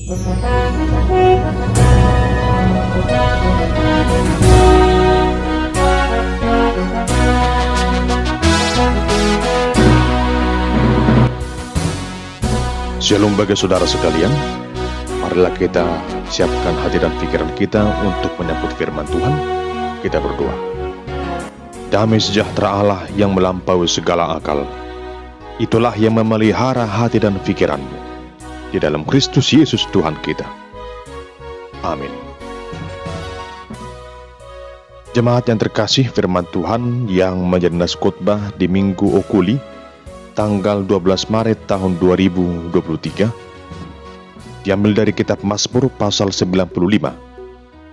Shalom bagi saudara sekalian, marilah kita siapkan hati dan pikiran kita untuk menyambut firman Tuhan. Kita berdoa. Damai sejahtera Allah yang melampaui segala akal, itulah yang memelihara hati dan pikiranmu di dalam Kristus Yesus Tuhan kita. Amin. Jemaat yang terkasih, firman Tuhan yang menjadi nas khotbah di Minggu Okuli tanggal 12 Maret tahun 2023 diambil dari kitab Mazmur pasal 95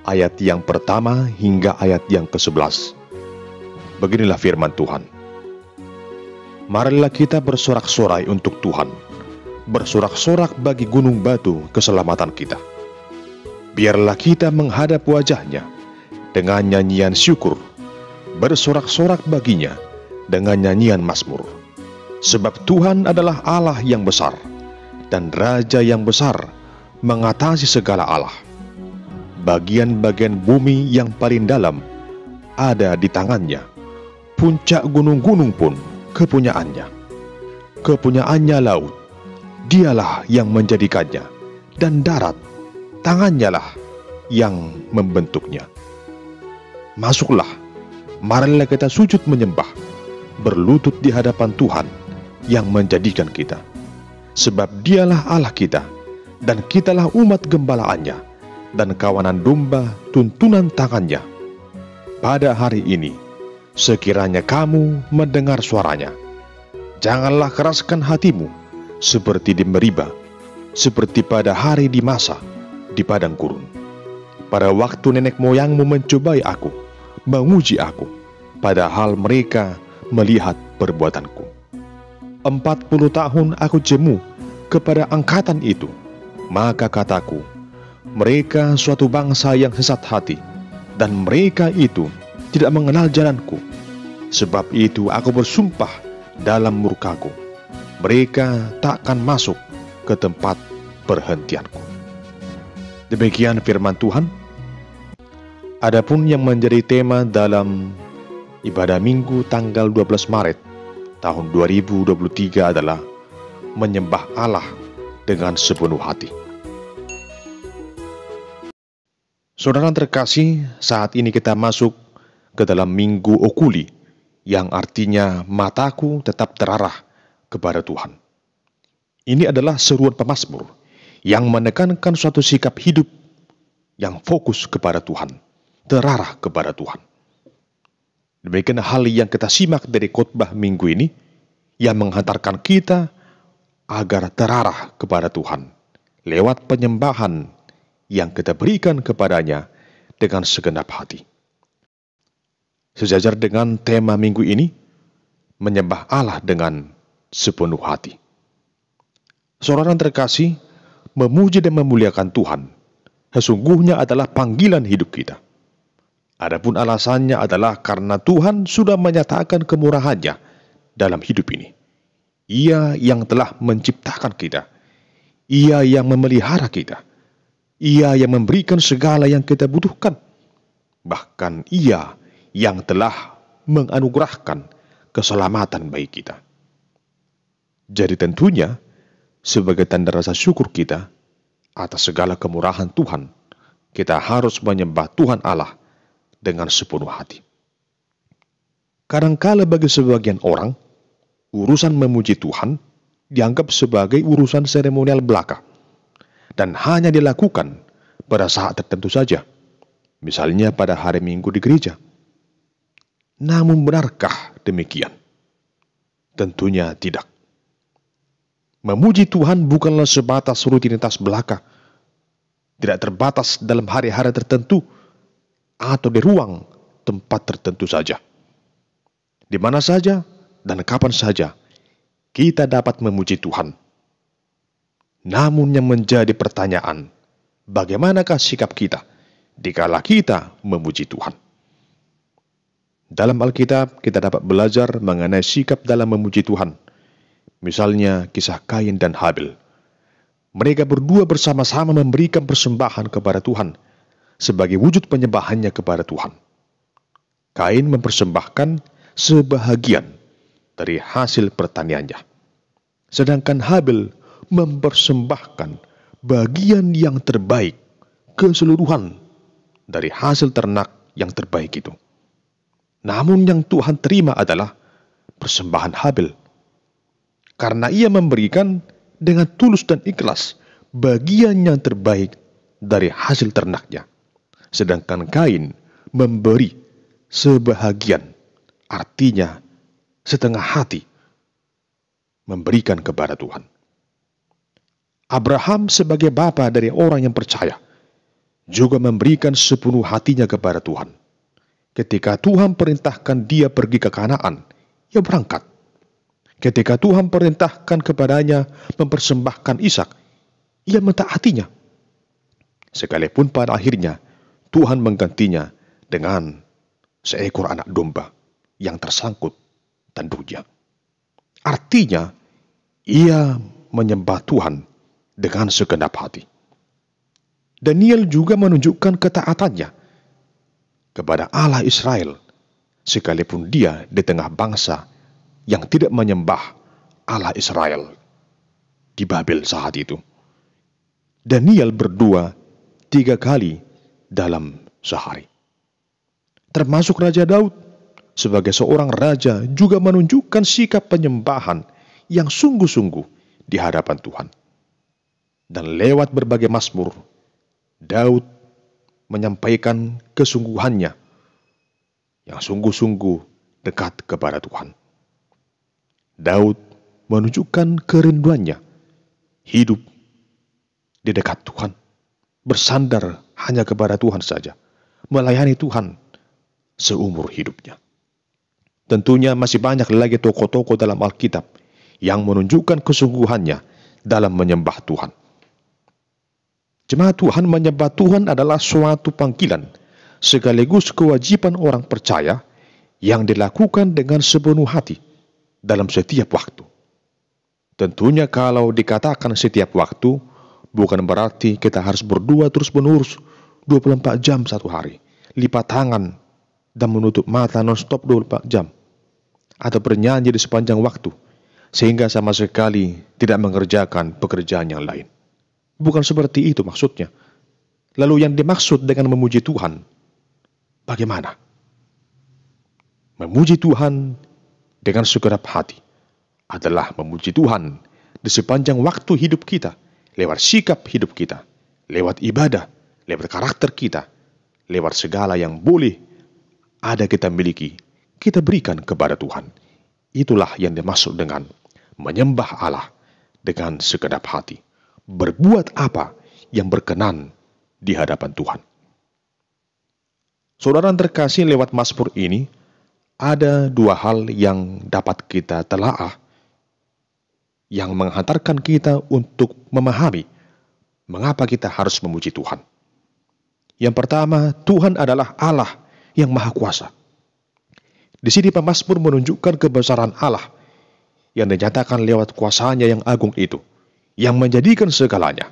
ayat yang pertama hingga ayat yang ke-11. Beginilah firman Tuhan. Marilah kita bersorak-sorai untuk Tuhan, bersorak-sorak bagi gunung batu keselamatan kita. Biarlah kita menghadap wajahnya dengan nyanyian syukur, bersorak-sorak baginya dengan nyanyian mazmur. Sebab Tuhan adalah Allah yang besar, dan Raja yang besar mengatasi segala Allah. Bagian-bagian bumi yang paling dalam ada di tangannya, puncak gunung-gunung pun kepunyaannya. Kepunyaannya laut, dialah yang menjadikannya, dan darat, tangannya lah yang membentuknya. Masuklah, marilah kita sujud menyembah, berlutut di hadapan Tuhan yang menjadikan kita. Sebab dialah Allah kita, dan kitalah umat gembalaannya, dan kawanan domba tuntunan tangannya. Pada hari ini, sekiranya kamu mendengar suaranya, janganlah keraskan hatimu, seperti di Meriba, seperti pada hari di Masa, di padang gurun. Pada waktu nenek moyangmu mencobai aku, menguji aku, padahal mereka melihat perbuatanku. 40 tahun aku jemu kepada angkatan itu, maka kataku, mereka suatu bangsa yang sesat hati, dan mereka itu tidak mengenal jalanku. Sebab itu aku bersumpah dalam murkaku, mereka takkan masuk ke tempat perhentianku. Demikian firman Tuhan. Adapun yang menjadi tema dalam ibadah Minggu tanggal 12 Maret tahun 2023 adalah menyembah Allah dengan sepenuh hati. Saudara terkasih, saat ini kita masuk ke dalam Minggu Okuli, yang artinya mataku tetap terarah kepada Tuhan. Ini adalah seruan pemazmur yang menekankan suatu sikap hidup yang fokus kepada Tuhan, terarah kepada Tuhan. Demikian hal yang kita simak dari khotbah minggu ini, yang menghantarkan kita agar terarah kepada Tuhan lewat penyembahan yang kita berikan kepadanya dengan segenap hati. Sejajar dengan tema minggu ini, menyembah Allah dengan sepenuh hati. Saudara terkasih, memuji dan memuliakan Tuhan sesungguhnya adalah panggilan hidup kita. Adapun alasannya adalah karena Tuhan sudah menyatakan kemurahannya dalam hidup ini. Ia yang telah menciptakan kita. Ia yang memelihara kita. Ia yang memberikan segala yang kita butuhkan. Bahkan Ia yang telah menganugerahkan keselamatan bagi kita. Jadi tentunya, sebagai tanda rasa syukur kita atas segala kemurahan Tuhan, kita harus menyembah Tuhan Allah dengan sepenuh hati. Kadangkala bagi sebagian orang, urusan memuji Tuhan dianggap sebagai urusan seremonial belaka dan hanya dilakukan pada saat tertentu saja, misalnya pada hari Minggu di gereja. Namun benarkah demikian? Tentunya tidak. Memuji Tuhan bukanlah sebatas rutinitas belaka, tidak terbatas dalam hari-hari tertentu atau di ruang tempat tertentu saja. Di mana saja dan kapan saja kita dapat memuji Tuhan. Namun yang menjadi pertanyaan, bagaimanakah sikap kita dikala kita memuji Tuhan? Dalam Alkitab kita dapat belajar mengenai sikap dalam memuji Tuhan. Misalnya kisah Kain dan Habil. Mereka berdua bersama-sama memberikan persembahan kepada Tuhan sebagai wujud penyembahannya kepada Tuhan. Kain mempersembahkan sebahagian dari hasil pertaniannya, sedangkan Habil mempersembahkan bagian yang terbaik, keseluruhan dari hasil ternak yang terbaik itu. Namun yang Tuhan terima adalah persembahan Habil, karena ia memberikan dengan tulus dan ikhlas bagian yang terbaik dari hasil ternaknya, sedangkan Kain memberi sebahagian, artinya setengah hati, memberikan kepada Tuhan. Abraham sebagai bapa dari orang yang percaya juga memberikan sepenuh hatinya kepada Tuhan. Ketika Tuhan perintahkan dia pergi ke Kanaan, ia berangkat. Ketika Tuhan perintahkan kepadanya mempersembahkan Ishak, ia mentaatinya. Sekalipun pada akhirnya Tuhan menggantinya dengan seekor anak domba yang tersangkut tanduknya. Artinya, ia menyembah Tuhan dengan segenap hati. Daniel juga menunjukkan ketaatannya kepada Allah Israel, sekalipun dia di tengah bangsa yang tidak menyembah Allah Israel di Babel saat itu. Daniel berdoa 3 kali dalam sehari. Termasuk Raja Daud sebagai seorang raja juga menunjukkan sikap penyembahan yang sungguh-sungguh di hadapan Tuhan. Dan lewat berbagai mazmur, Daud menyampaikan kesungguhannya yang sungguh-sungguh dekat kepada Tuhan. Daud menunjukkan kerinduannya hidup di dekat Tuhan, bersandar hanya kepada Tuhan saja, melayani Tuhan seumur hidupnya. Tentunya masih banyak lagi tokoh-tokoh dalam Alkitab yang menunjukkan kesungguhannya dalam menyembah Tuhan. Jemaat Tuhan, menyembah Tuhan adalah suatu panggilan sekaligus kewajiban orang percaya yang dilakukan dengan sepenuh hati dalam setiap waktu. Tentunya kalau dikatakan setiap waktu, bukan berarti kita harus berdoa terus-menerus 24 jam satu hari, lipat tangan dan menutup mata non-stop 24 jam, atau bernyanyi di sepanjang waktu, sehingga sama sekali tidak mengerjakan pekerjaan yang lain. Bukan seperti itu maksudnya. Lalu yang dimaksud dengan memuji Tuhan, bagaimana? Memuji Tuhan dengan segenap hati adalah memuji Tuhan di sepanjang waktu hidup kita, lewat sikap hidup kita, lewat ibadah, lewat karakter kita, lewat segala yang boleh ada kita miliki, kita berikan kepada Tuhan. Itulah yang dimaksud dengan menyembah Allah dengan segenap hati. Berbuat apa yang berkenan di hadapan Tuhan. Saudara terkasih, lewat mazmur ini ada 2 hal yang dapat kita telaah, yang menghantarkan kita untuk memahami mengapa kita harus memuji Tuhan. Yang pertama, Tuhan adalah Allah yang Maha Kuasa. Di sini pemazmur menunjukkan kebesaran Allah yang dinyatakan lewat kuasanya yang agung itu, yang menjadikan segalanya.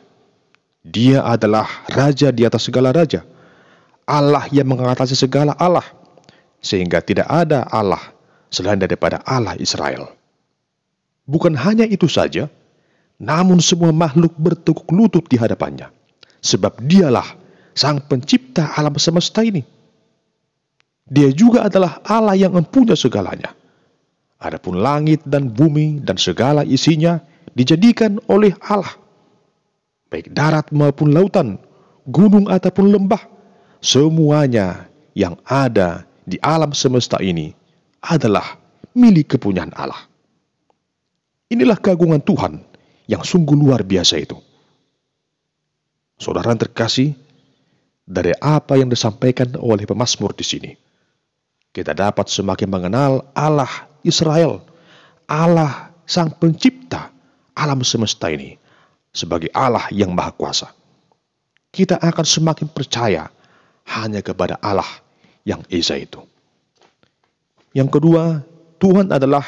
Dia adalah Raja di atas segala raja, Allah yang mengatasi segala Allah, sehingga tidak ada Allah selain daripada Allah Israel. Bukan hanya itu saja, namun semua makhluk bertekuk lutut di hadapannya, sebab dialah Sang Pencipta alam semesta ini. Dia juga adalah Allah yang mempunyai segalanya. Adapun langit dan bumi dan segala isinya dijadikan oleh Allah. Baik darat maupun lautan, gunung ataupun lembah, semuanya yang ada di alam semesta ini adalah milik kepunyaan Allah. Inilah keagungan Tuhan yang sungguh luar biasa itu. Saudara terkasih, dari apa yang disampaikan oleh pemazmur di sini, kita dapat semakin mengenal Allah Israel, Allah Sang Pencipta alam semesta ini, sebagai Allah yang Maha Kuasa. Kita akan semakin percaya hanya kepada Allah yang Esa itu. Yang kedua, Tuhan adalah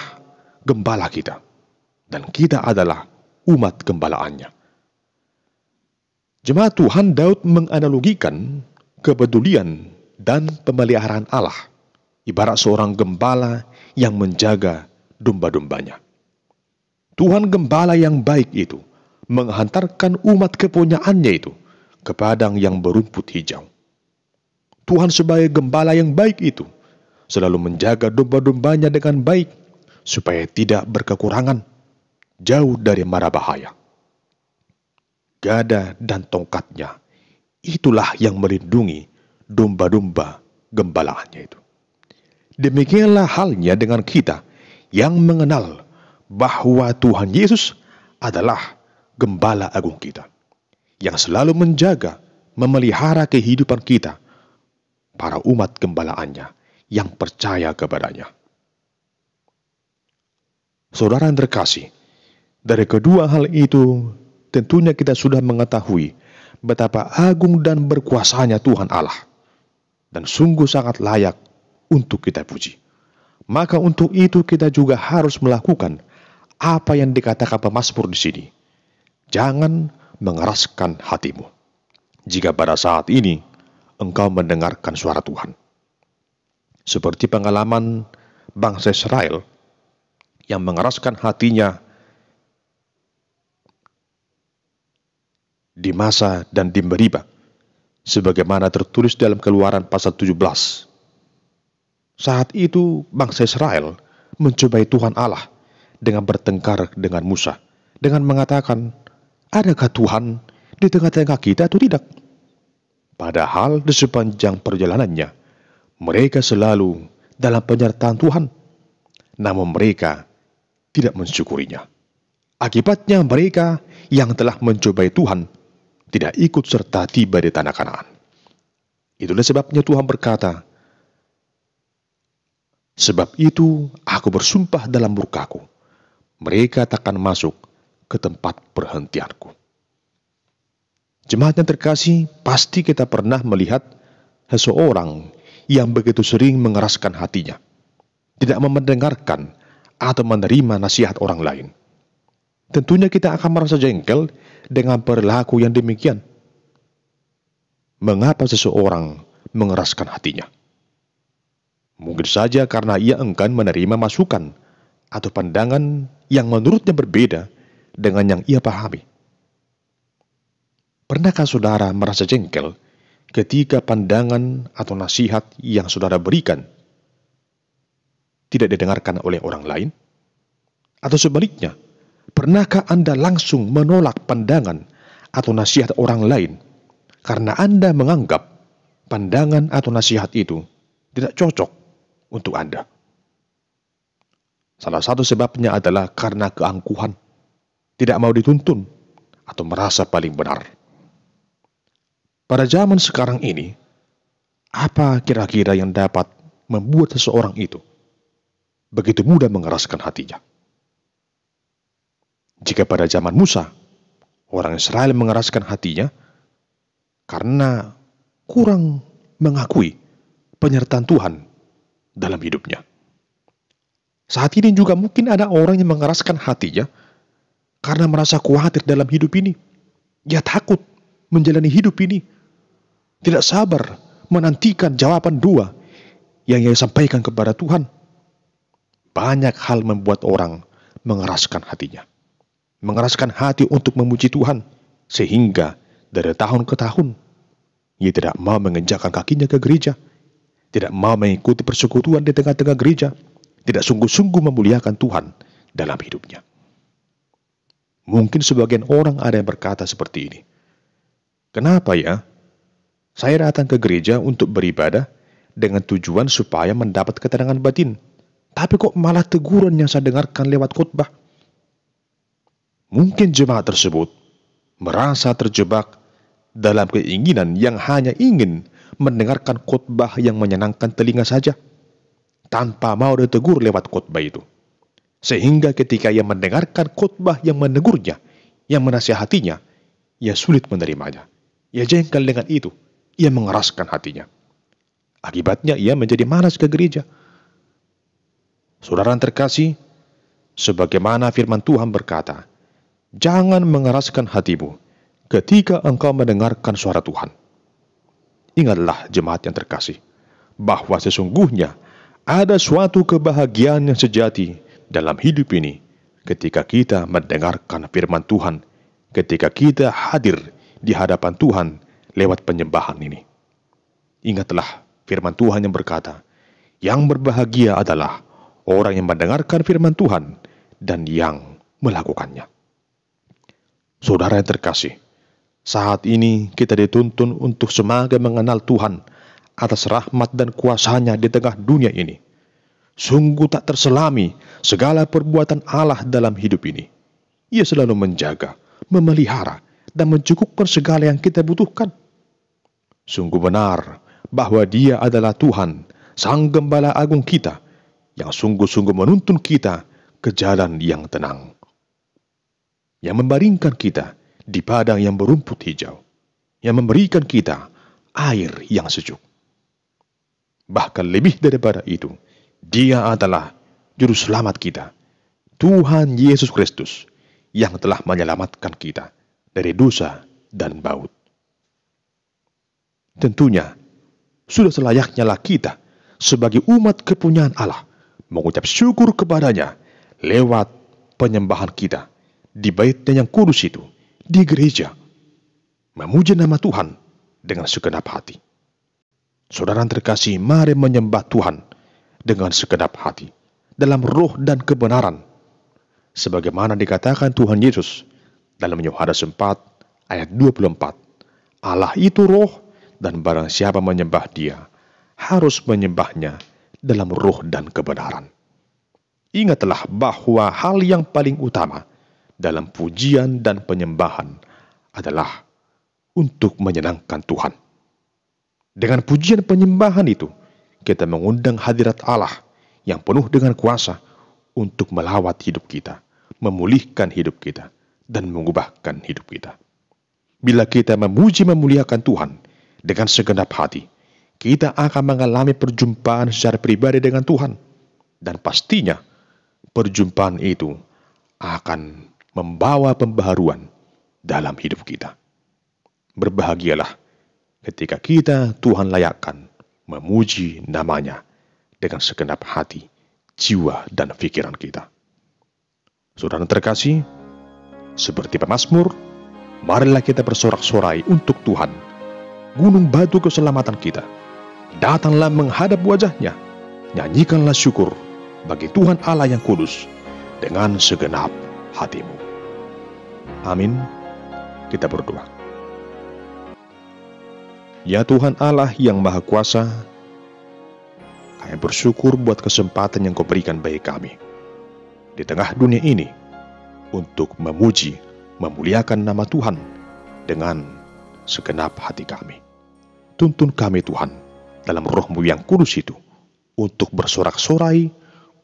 gembala kita, dan kita adalah umat gembalaannya. Jemaat Tuhan, Daud menganalogikan kepedulian dan pemeliharaan Allah ibarat seorang gembala yang menjaga domba-dombanya. Tuhan gembala yang baik itu menghantarkan umat kepunyaannya itu ke padang yang berumput hijau. Tuhan sebagai gembala yang baik itu selalu menjaga domba-dombanya dengan baik supaya tidak berkekurangan, jauh dari mara bahaya. Gada dan tongkatnya, itulah yang melindungi domba-domba gembalaannya itu. Demikianlah halnya dengan kita yang mengenal bahwa Tuhan Yesus adalah gembala agung kita, yang selalu menjaga, memelihara kehidupan kita, para umat gembalaannya yang percaya kepadanya. Saudara yang terkasih, dari kedua hal itu tentunya kita sudah mengetahui betapa agung dan berkuasanya Tuhan Allah, dan sungguh sangat layak untuk kita puji. Maka untuk itu kita juga harus melakukan apa yang dikatakan pemazmur di sini. Jangan mengeraskan hatimu jika pada saat ini engkau mendengarkan suara Tuhan. Seperti pengalaman bangsa Israel yang mengeraskan hatinya di Masa dan di Meriba, sebagaimana tertulis dalam Keluaran pasal 17. Saat itu bangsa Israel mencobai Tuhan Allah dengan bertengkar dengan Musa, dengan mengatakan, adakah Tuhan di tengah-tengah kita atau tidak? Padahal di sepanjang perjalanannya, mereka selalu dalam penyertaan Tuhan, namun mereka tidak mensyukurinya. Akibatnya mereka yang telah mencobai Tuhan tidak ikut serta tiba di tanah Kanaan. Itulah sebabnya Tuhan berkata, sebab itu aku bersumpah dalam murkaku, mereka takkan masuk ke tempat perhentianku. Jemaat yang terkasih, pasti kita pernah melihat seseorang yang begitu sering mengeraskan hatinya, tidak mendengarkan atau menerima nasihat orang lain. Tentunya kita akan merasa jengkel dengan perilaku yang demikian. Mengapa seseorang mengeraskan hatinya? Mungkin saja karena ia enggan menerima masukan atau pandangan yang menurutnya berbeda dengan yang ia pahami. Pernahkah saudara merasa jengkel ketika pandangan atau nasihat yang saudara berikan tidak didengarkan oleh orang lain? Atau sebaliknya, pernahkah Anda langsung menolak pandangan atau nasihat orang lain karena Anda menganggap pandangan atau nasihat itu tidak cocok untuk Anda? Salah satu sebabnya adalah karena keangkuhan, tidak mau dituntun, atau merasa paling benar. Pada zaman sekarang ini, apa kira-kira yang dapat membuat seseorang itu begitu mudah mengeraskan hatinya? Jika pada zaman Musa, orang Israel mengeraskan hatinya karena kurang mengakui penyertaan Tuhan dalam hidupnya. Saat ini juga mungkin ada orang yang mengeraskan hatinya karena merasa khawatir dalam hidup ini. Dia takut menjalani hidup ini, tidak sabar menantikan jawaban doa yang ia sampaikan kepada Tuhan. Banyak hal membuat orang mengeraskan hatinya, mengeraskan hati untuk memuji Tuhan, sehingga dari tahun ke tahun ia tidak mau menginjakkan kakinya ke gereja, tidak mau mengikuti persekutuan di tengah-tengah gereja, tidak sungguh-sungguh memuliakan Tuhan dalam hidupnya. Mungkin sebagian orang ada yang berkata seperti ini, kenapa ya saya datang ke gereja untuk beribadah dengan tujuan supaya mendapat ketenangan batin, tapi kok malah teguran yang saya dengarkan lewat khotbah? Mungkin jemaat tersebut merasa terjebak dalam keinginan yang hanya ingin mendengarkan khotbah yang menyenangkan telinga saja, tanpa mau ditegur lewat khotbah itu. Sehingga ketika ia mendengarkan khotbah yang menegurnya, yang menasihatinya, ia sulit menerimanya. Ia jengkel dengan itu, ia mengeraskan hatinya. Akibatnya ia menjadi malas ke gereja. Saudara yang terkasih, sebagaimana firman Tuhan berkata, jangan mengeraskan hatimu ketika engkau mendengarkan suara Tuhan. Ingatlah jemaat yang terkasih, bahwa sesungguhnya ada suatu kebahagiaan yang sejati dalam hidup ini ketika kita mendengarkan firman Tuhan, ketika kita hadir di hadapan Tuhan lewat penyembahan ini. Ingatlah firman Tuhan yang berkata, yang berbahagia adalah orang yang mendengarkan firman Tuhan dan yang melakukannya. Saudara yang terkasih, saat ini kita dituntun untuk semakin mengenal Tuhan atas rahmat dan kuasa-Nya di tengah dunia ini. Sungguh tak terselami segala perbuatan Allah dalam hidup ini. Ia selalu menjaga, memelihara, dan mencukupkan segala yang kita butuhkan. Sungguh benar bahwa Dia adalah Tuhan, Sang Gembala Agung kita, yang sungguh-sungguh menuntun kita ke jalan yang tenang, yang membaringkan kita di padang yang berumput hijau, yang memberikan kita air yang sejuk. Bahkan lebih daripada itu, Dia adalah Juru Selamat kita, Tuhan Yesus Kristus, yang telah menyelamatkan kita dari dosa dan baut. Tentunya, sudah selayaknya lah kita sebagai umat kepunyaan Allah mengucap syukur kepada-Nya lewat penyembahan kita di bait-Nya yang kudus itu, di gereja, memuji nama Tuhan dengan segenap hati. Saudara terkasih, mari menyembah Tuhan dengan segenap hati, dalam roh dan kebenaran, sebagaimana dikatakan Tuhan Yesus dalam Yohanes 4 ayat 24. Allah itu roh, dan barang siapa menyembah Dia, harus menyembahnya dalam roh dan kebenaran. Ingatlah bahwa hal yang paling utama dalam pujian dan penyembahan adalah untuk menyenangkan Tuhan. Dengan pujian penyembahan itu, kita mengundang hadirat Allah yang penuh dengan kuasa untuk melawat hidup kita, memulihkan hidup kita, dan mengubahkan hidup kita. Bila kita memuji memuliakan Tuhan dengan segenap hati, kita akan mengalami perjumpaan secara pribadi dengan Tuhan. Dan pastinya, perjumpaan itu akan membawa pembaharuan dalam hidup kita. Berbahagialah ketika kita Tuhan layakkan memuji nama-Nya dengan segenap hati, jiwa, dan pikiran kita. Saudara terkasih, seperti pemazmur, marilah kita bersorak-sorai untuk Tuhan, gunung batu keselamatan kita. Datanglah menghadap wajah-Nya, nyanyikanlah syukur bagi Tuhan Allah yang kudus dengan segenap hatimu. Amin. Kita berdoa. Ya Tuhan Allah yang Maha Kuasa, kami bersyukur buat kesempatan yang Kau berikan bagi kami di tengah dunia ini untuk memuji, memuliakan nama Tuhan dengan segenap hati kami. Tuntun kami Tuhan dalam roh-Mu yang kudus itu untuk bersorak-sorai,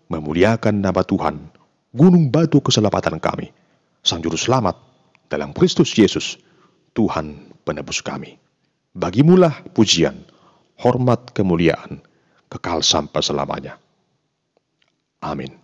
memuliakan nama Tuhan, gunung batu keselamatan kami, Sang Juru Selamat dalam Kristus Yesus, Tuhan penebus kami. Bagimulah pujian, hormat, kemuliaan, kekal sampai selamanya. Amin.